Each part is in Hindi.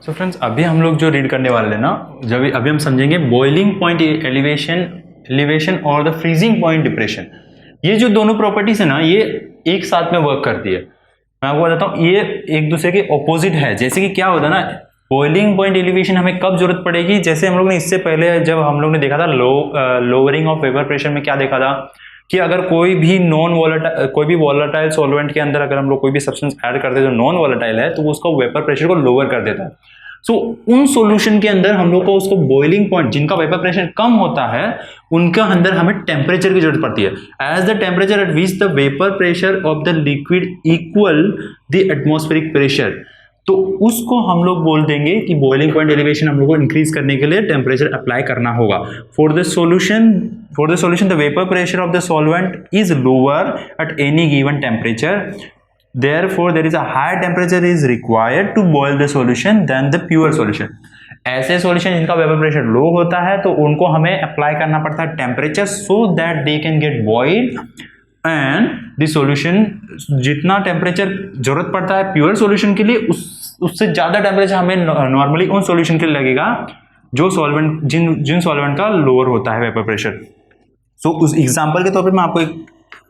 सो फ्रेंड्स, अभी हम लोग जो रीड करने वाले हैं ना, जब अभी हम समझेंगे बॉइलिंग पॉइंट एलिवेशन और द फ्रीजिंग पॉइंट डिप्रेशन। ये जो दोनों प्रॉपर्टीज है ना, ये एक साथ में वर्क करती है। मैं आपको बताता हूँ, ये एक दूसरे के ऑपोजिट है। जैसे कि क्या होता है ना, बॉइलिंग पॉइंट एलिवेशन हमें कब जरूरत पड़ेगी, जैसे हम लोग ने इससे पहले जब हम लोग ने देखा था लोअरिंग ऑफ वेपर प्रेशर में क्या देखा था कि अगर कोई भी वॉलेटाइल सॉल्वेंट के अंदर अगर हम लोग कोई भी सब्सटेंस ऐड करते हैं जो नॉन वॉलेटाइल है, तो वो उसका वेपर प्रेशर को लोअर कर देता है। सो उन सॉल्यूशन के अंदर हम लोग को उसको बॉइलिंग पॉइंट, जिनका वेपर प्रेशर कम होता है, उनका अंदर हमें टेम्परेचर की जरूरत पड़ती है। As the temperature at which the vapour pressure of the liquid equal the atmospheric pressure, तो उसको हम लोग बोल देंगे कि बॉइलिंग पॉइंट एलिवेशन हम लोग को इंक्रीज करने के लिए टेम्परेचर अप्लाई करना होगा। For the solution the vapour pressure of the solvent is lower at any given temperature, therefore there is a higher temperature is required to boil the solution than the pure solution। ऐसे सॉल्यूशन जिनका वेपर प्रेशर लो होता है तो उनको हमें अप्लाई करना पड़ता है temperature, so that they can get boiled, and the solution जितना टेम्परेचर जरूरत पड़ता है प्योर सॉल्यूशन के लिए, उससे ज्यादा टेम्परेचर हमें नॉर्मली उन सॉल्यूशन के लिए लगेगा जो सॉल्वेंट जिन सॉल्वेंट का लोअर होता है वेपर प्रेशर। सो उस एग्जाम्पल के तौर पर मैं आपको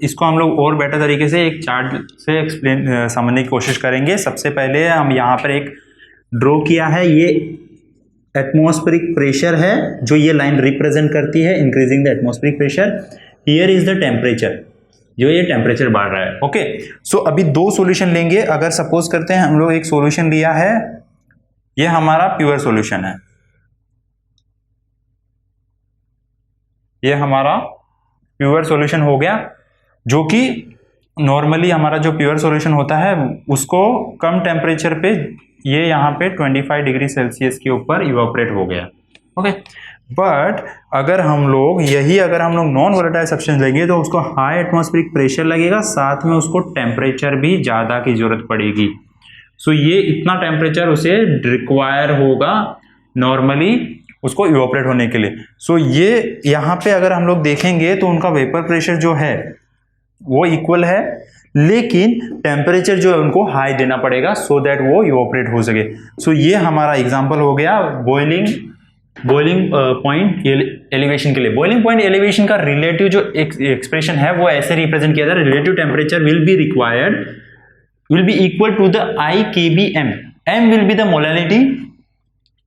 इसको हम लोग और बेटर तरीके से एक चार्ट से एक्सप्लेन समझने की कोशिश करेंगे। सबसे पहले हम यहाँ पर एक ड्रॉ किया है, ये एटमॉस्फेरिक प्रेशर है जो ये लाइन रिप्रेजेंट करती है, increasing the atmospheric pressure. Here is the temperature, जो ये टेम्परेचर बढ़ रहा है। ओके, सो अभी दो सॉल्यूशन लेंगे। अगर सपोज करते हैं हम लोग एक सॉल्यूशन लिया है, ये हमारा प्योर सॉल्यूशन है, ये हमारा प्योर सॉल्यूशन हो गया, जो कि नॉर्मली हमारा जो प्योर सॉल्यूशन होता है उसको कम टेम्परेचर पे ये यहाँ पे 25 डिग्री सेल्सियस के ऊपर इवापोरेट हो गया। ओके, बट अगर हम लोग नॉन वोलेटाइल सब्सटेंस लेंगे तो उसको हाई एटमॉस्फेरिक प्रेशर लगेगा, साथ में उसको टेम्परेचर भी ज़्यादा की जरूरत पड़ेगी। सो ये इतना टेम्परेचर उसे रिक्वायर होगा नॉर्मली उसको इवापोरेट होने के लिए। सो ये यहाँ पे अगर हम लोग देखेंगे तो उनका वेपर प्रेशर जो है वो इक्वल है, लेकिन टेम्परेचर जो है उनको हाई देना पड़ेगा सो दैट वो इवापोरेट हो सके। सो ये हमारा एग्जांपल हो गया बॉइलिंग पॉइंट एलिवेशन के लिए। बॉइलिंग पॉइंट एलिवेशन का रिलेटिव जो एक्सप्रेशन है वो ऐसे रिप्रेजेंट किया जाता है, relative temperature will be equal to the I kb m। m will be the molality,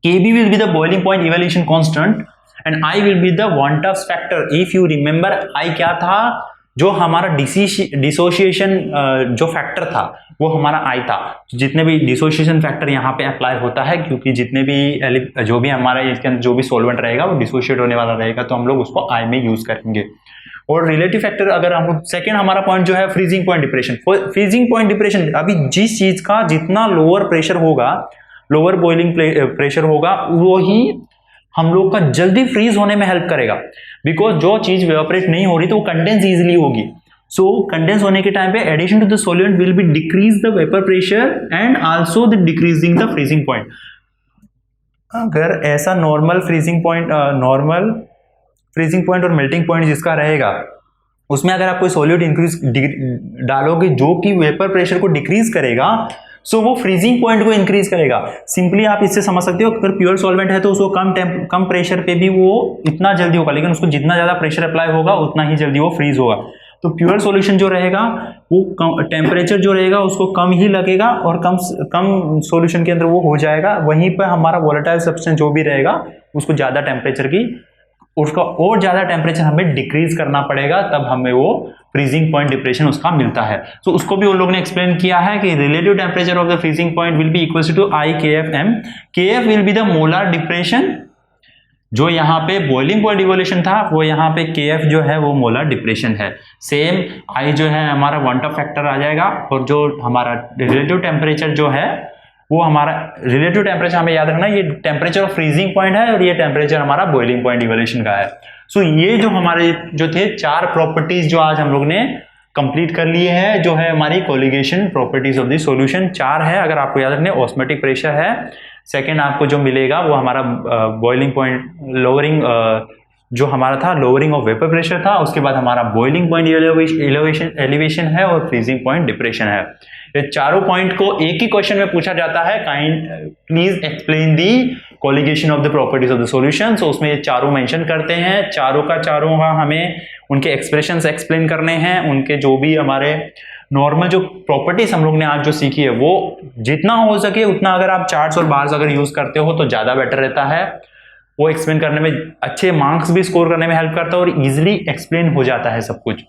kb will be the boiling point evaluation constant, and I will be the Wantoff's factor। if you remember, I क्या था, जो हमारा डिसोशिएशन जो फैक्टर था वो हमारा I था। जितने भी डिसोशिएशन फैक्टर यहाँ पे अप्लाई होता है, क्योंकि जितने भी जो भी हमारा इसके अंदर जो भी सॉल्वेंट रहेगा वो डिसोशिएट होने वाला रहेगा, तो हम लोग उसको I में यूज करेंगे। और रिलेटिव फैक्टर अगर हम लोग सेकेंड हमारा पॉइंट जो है freezing point depression. Freezing point depression, अभी जिस चीज का जितना लोअर प्रेशर होगा, लोअर बॉइलिंग प्रेशर होगा, वो ही हम लोग का जल्दी फ्रीज होने में हेल्प करेगा। बिकॉज जो चीज वेपोरेट नहीं हो रही तो वो कंडेंस इजिली होगी। सो कंडेंस होने के टाइम पे addition to the solvent will be decrease the vapour pressure and also the decreasing the freezing point. अगर ऐसा नॉर्मल फ्रीजिंग पॉइंट और मेल्टिंग पॉइंट जिसका रहेगा, उसमें अगर आप कोई सॉल्यूट इंक्रीज डालोगे जो कि वेपर प्रेशर को डिक्रीज करेगा, सो वो फ्रीजिंग पॉइंट को इंक्रीज करेगा। सिंपली आप इससे समझ सकते हो, अगर प्योर सॉल्वेंट है तो उसको कम प्रेशर पे भी वो इतना जल्दी होगा, लेकिन उसको जितना ज्यादा प्रेशर अप्लाई होगा उतना ही जल्दी वो फ्रीज होगा। तो प्योर सॉल्यूशन जो रहेगा वो टेम्परेचर जो रहेगा उसको कम ही लगेगा और कम सॉल्यूशन के अंदर वो हो जाएगा। वहीं पर हमारा वोलेटाइल सब्सटेंस जो भी रहेगा उसको ज्यादा टेम्परेचर की उसका और ज्यादा टेम्परेचर हमें डिक्रीज करना पड़ेगा, तब हमें वो फ्रीजिंग पॉइंट डिप्रेशन उसका मिलता है। तो उसको भी उन लोगों ने एक्सप्लेन किया है कि relative temperature of the freezing point will be equal to I kf m। kf will be the molar depression, जो यहाँ पे बॉइलिंग पॉइंट इवोल्यूशन था वो यहाँ पे kf जो है वो मोलर डिप्रेशन है। सेम I जो है हमारा वांटॉफ फैक्टर आ जाएगा, और जो हमारा रिलेटिव टेम्परेचर जो है वो हमारा रिलेटिव टेम्परेचर हमें याद रखना, ये टेम्परेचर ऑफ फ्रीजिंग पॉइंट है और ये टेम्परेचर हमारा बॉइलिंग पॉइंट इवोल्यूशन का है। सो ये जो हमारे जो थे चार प्रॉपर्टीज जो आज हम लोग ने कंप्लीट कर लिए हैं, जो है हमारी कोलिगेशन प्रॉपर्टीज ऑफ द सॉल्यूशन, चार है। अगर आपको याद रखना, ऑस्मोटिक प्रेशर है, सेकंड आपको जो मिलेगा वो हमारा बॉइलिंग पॉइंट लोअरिंग जो हमारा था लोअरिंग ऑफ वेपर प्रेशर था, उसके बाद हमारा बॉइलिंग पॉइंट एलिवेशन है और फ्रीजिंग पॉइंट डिप्रेशन है। ये चारों पॉइंट को एक ही क्वेश्चन में पूछा जाता है, please explain the colligation of the properties of the solution. So उसमें ये चारों मेंशन करते हैं, चारों का हमें उनके एक्सप्रेशंस एक्सप्लेन करने हैं, उनके जो भी हमारे नॉर्मल जो प्रॉपर्टीज हम लोग ने आज जो सीखी है वो जितना हो सके उतना अगर आप चार्ट्स और बार्स अगर यूज करते हो तो ज्यादा बेटर रहता है। वो एक्सप्लेन करने में अच्छे मार्क्स भी स्कोर करने में हेल्प करता है और इजीली एक्सप्लेन हो जाता है सब कुछ।